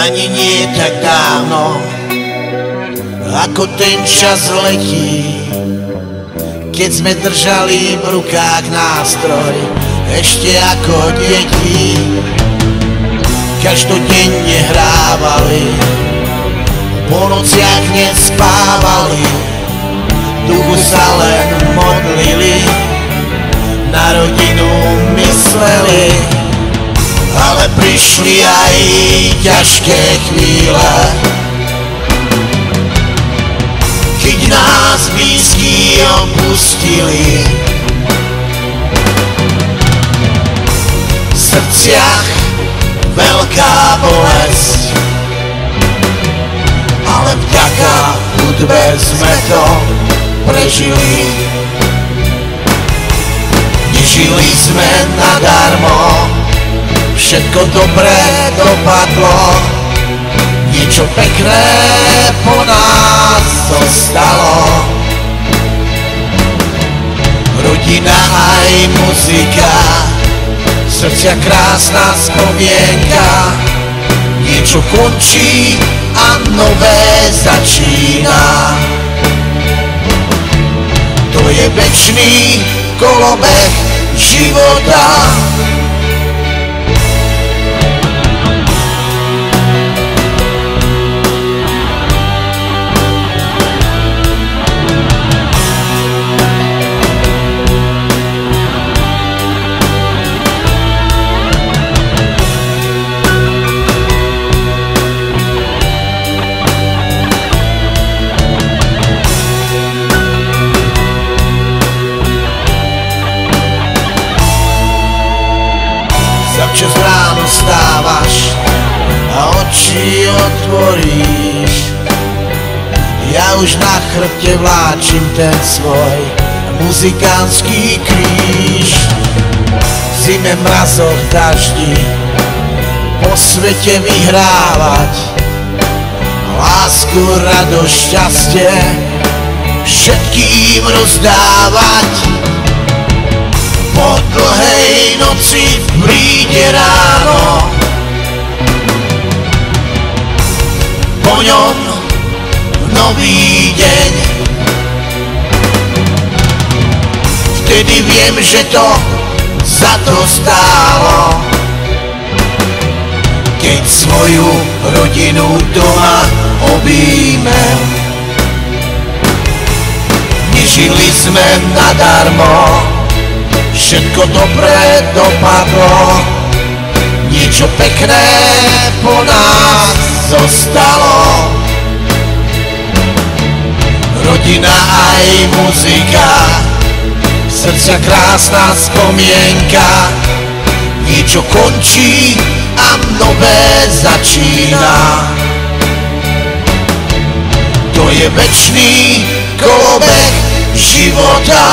ani nie tak dávno, ako ten čas letí, keď sme držali v rukách nástroj, ešte ako deti. Každodenne hrávali, po nociach nespávali, duchu sa len modlili, na rodinu mysleli. Ale prišli aj ťažké chvíle, keď nás blízky opustili. V srdciach veľká bolesť, ale vďaka hudbe sme to prežili. Nežili sme nadarmo, všetko dobré dopadlo, niečo pekné po nás zostalo. Rodina aj muzika, srdcia krásna spomienka, niečo končí a nové začína. To je večný kolobeh života. Zavčas ráno stávaš a oči otvoríš, ja už na chrbte vláčim ten svoj muzikánsky kríž. V zime, mrazoch, daždi po svete vyhrávať, lásku, radosť, šťastie všetkým rozdávať. Po dlhej noci príde ráno, po ňom nový deň. Vtedy viem, že to za to stálo, keď svoju rodinu doma objímem. Nežili sme nadarmo, všetko dobré dopadlo, niečo pekné po nás zostalo. Rodina aj muzika, srdcia krásna spomienka, niečo končí a nové začína. To je večný kolobeh života.